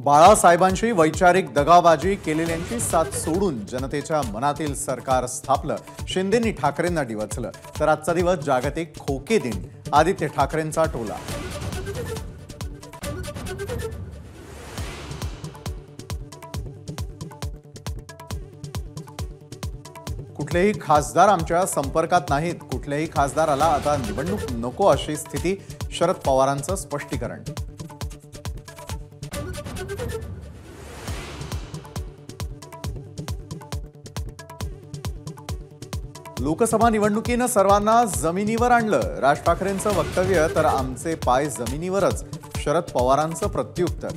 बाळासाहेबांशी वैचारिक दगाबाजी केलेल्यांची साथ सोडून जनतेच्या मनातील सरकार स्थापलं, शिंदेंनी ठाकरेंना डिवचलं, तर आजचा दिवस जागतिक खोके दिन, आदित्य ठाकरेंचा टोला। कुठलेही खासदार आमच्या संपर्कात नाहीत, कुठल्याही खासदाराला आता निवडणूक नको अशी स्थिती, शरद पवारांचं स्पष्टीकरण। लोकसभा निवडणुकीनं सर्वांना जमिनीवर आणलं, राज ठाकरेंचं वक्तव्य, तर आमचे पाय जमिनीवरच, शरद पवारांचं प्रत्युत्तर।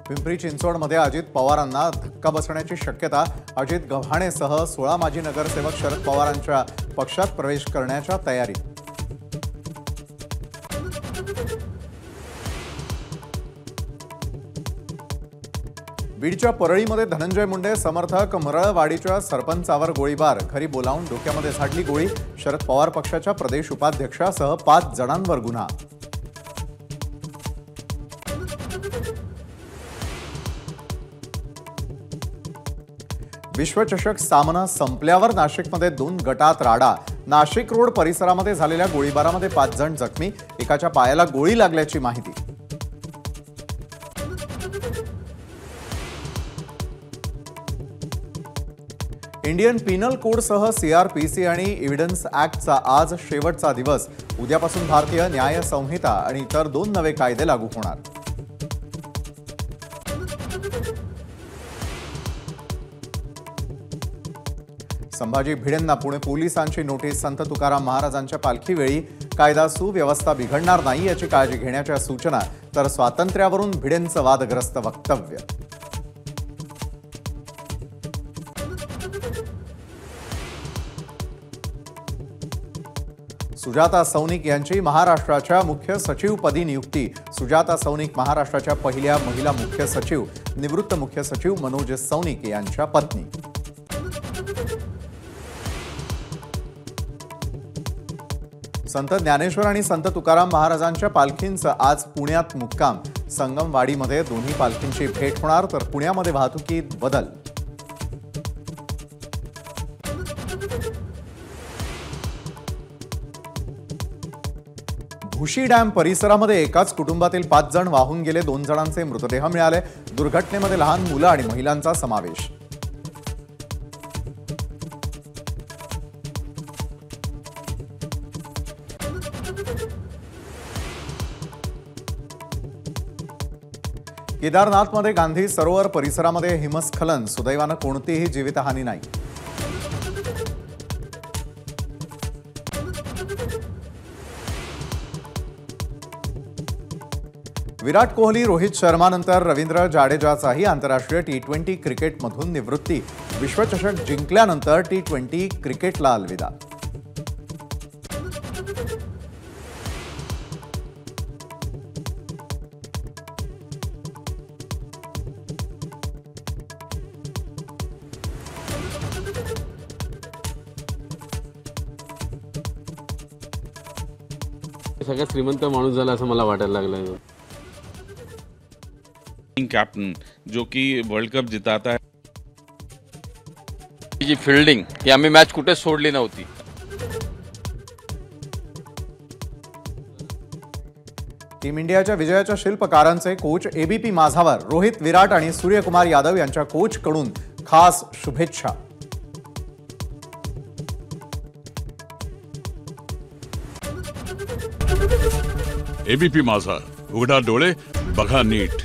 पिंपरी चिंचवडमध्ये अजित पवारांना धक्का बसण्याची शक्यता, अजित गव्हाणेसह 16 माजी नगरसेवक शरद पवारांच्या पक्षात प्रवेश करण्याच्या तयारीत। बीडच्या परळीमध्ये धनंजय मुंडे समर्थक मरळवाडीच्या सरपंचावर गोळीबार, घरी बोलावून डोक्यामध्ये झाडली गोळी, शरद पवार पक्षाच्या प्रदेश उपाध्यक्षासह 5 जणांवर गुन्हा। विश्वचषक सामना संपल्यावर नाशिकमध्ये 2 गटात राडा, नाशिक रोड परिसरामध्ये झालेल्या गोळीबारामध्ये 5 जण जखमी, एकाच्या पायाला गोळी लागल्याची माहिती। इंडियन पिनल कोडसह सीआरपीसी आणि एव्हिडन्स ऍक्टचा आज शेवटचा दिवस, उद्यापासून भारतीय न्याय संहिता आणि इतर 2 नवे कायदे लागू होणार। संभाजी भिडेंना पुणे पोलिसांची नोटीस, संत तुकाराम महाराजांच्या पालखीवेळी कायदा सुव्यवस्था बिघडणार नाही याची काळजी घेण्याच्या सूचना, तर स्वातंत्र्यावरून भिडेंचं वादग्रस्त वक्तव्य। सुजाता सौनिक यांची महाराष्ट्राच्या मुख्य सचिवपदी नियुक्ती, सुजाता सौनिक महाराष्ट्राच्या पहिल्या महिला मुख्य सचिव, निवृत्त मुख्य सचिव मनोज सौनिक यांच्या पत्नी। संत ज्ञानेश्वर आणि संत तुकाराम महाराजांच्या पालखींचं आज पुण्यात मुक्काम, संगमवाडीमध्ये दोन्ही पालखींची भेट होणार, तर पुण्यामध्ये वाहतुकीत बदल। भुशी डॅम परिसरामध्ये एकाच कुटुंबातील 5 जण वाहून गेले, 2 जणांचे मृतदेह मिळाले, दुर्घटनेमध्ये लहान मुलं आणि महिलांचा समावेश। केदारनाथमध्ये गांधी सरोवर परिसरामध्ये हिमस्खलन, सुदैवानं कोणतीही जीवितहानी नाही। विराट कोहली, रोहित शर्मानंतर रवींद्र जाडेजाचाही आंतरराष्ट्रीय टी20 क्रिकेटमधून निवृत्ती, विश्वचषक जिंकल्यानंतर टी20 क्रिकेटला अलविदा। सगळ्यात श्रीमंत माणूस झाला असं मला वाटायला लागलं। कैप्टन जो कि वर्ल्ड कप जिताता है, जी फील्डिंग ही आम्ही मॅच कुठे सोडली नव्हती। टीम इंडियाच्या विजयाच्या शिल्पकारांचे कोच एबीपी माझावर, रोहित, विराट आणि सूर्यकुमार यादव यांच्या कोचकडून खास शुभेच्छा। एबीपी माझा, उघडा डोळे बघा नीट।